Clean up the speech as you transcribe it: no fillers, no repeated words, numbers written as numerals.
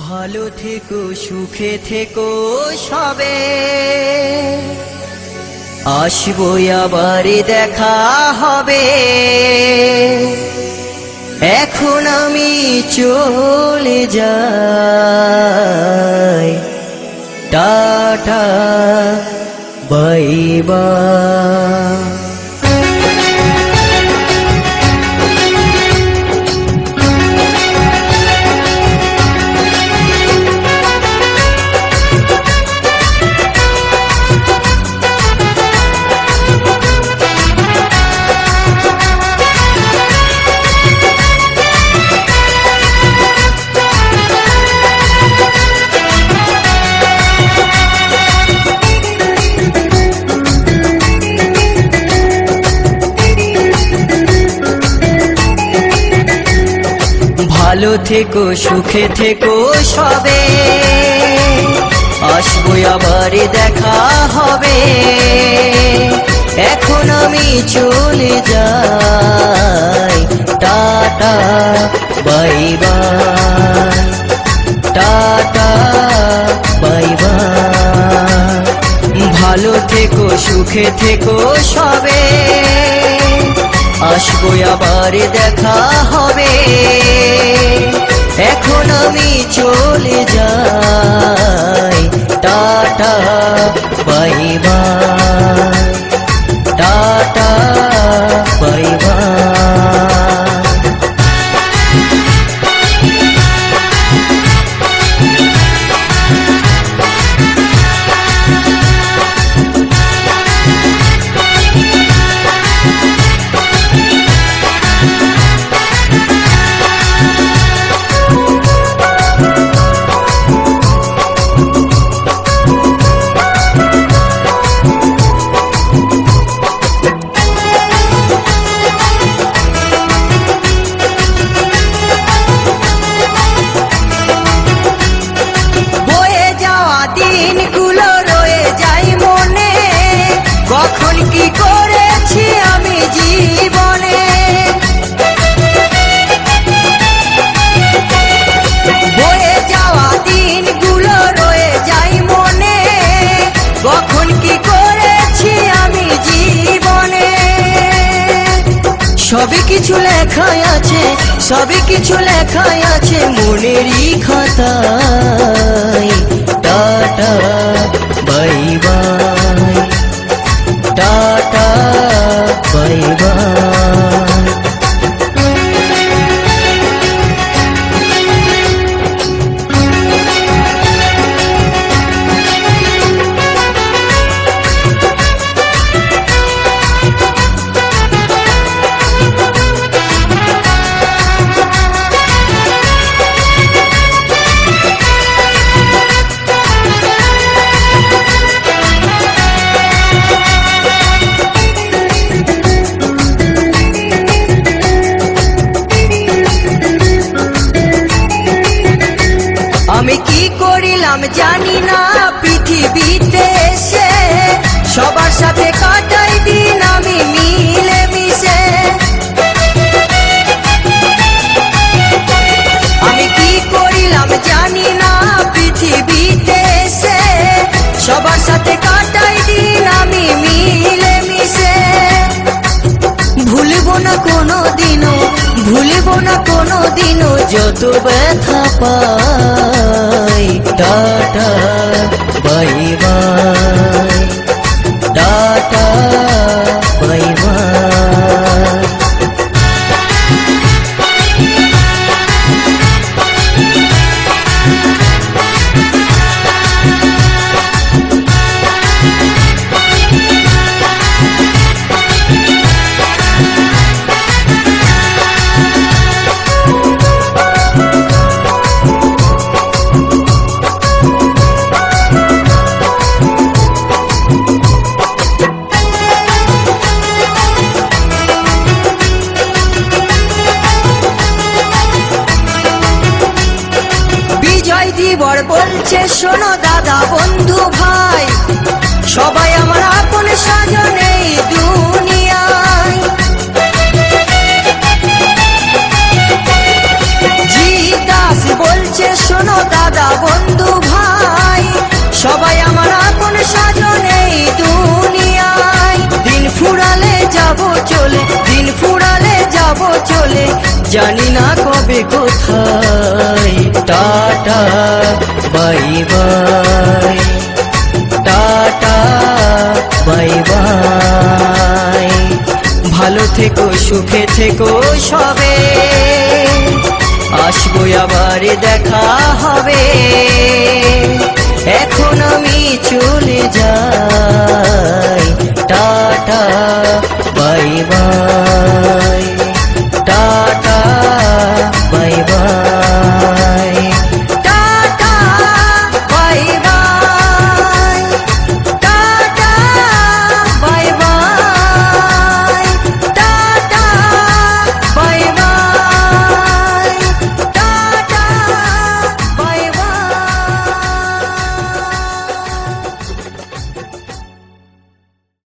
ভালো থেকো সুখে থেকো সবে, আসবো আবার দেখা হবে। এখন আমি চলে যাই, টাটা বাই বাই। ভালো থেকো সুখে থেকো সবে, আসবো আবার দেখা হবে। এখন আমি চলে যাই, tata bye bye, tata bye by. ভালো থেকো সুখে থেকো সবে, আসবো আবার দেখা হবে। এখন আমি চলে যাই, tata bye bye, tata bye by. কখন কি করেছি আমি জীবনে, বয়ে যাওয়া দিনগুলো রয়ে যায় মনে। কখন কি করেছি আমি জীবনে, সবই কিছু লেখাই আছে, সবই কিছু লেখাই আছে মনেরই খাতায়। Tata bye bye, tata bye by. আমি কি করিলাম জানি না পৃথিবীতে এসে, সবার সাথে কাটাই দিন আমি মিলে মিশে। আমি কি করিলাম জানি না পৃথিবীতে এসে, সবার সাথে কাটাই দিন আমি মিলে মিশে। ভুলবো না কোনো দিনও, ভুলবো না কোনো দিনও যত ব্যথা পাই। Tata bye bye, tata bye bye. বর বলছে শোনো দাদা বন্ধু ভাই, সবাই আমার আপন স্বজন এই দুনিয়ায়। জি দাস বলছে শোনো দাদা জানি না কবে কোথায়। Tata bye bye, tata bye by. ভালো থেকো, সুখে থেকো সবে, আসবো আবার দেখা হবে। এখন আমি চলে যাই, টাটা বাই বাই।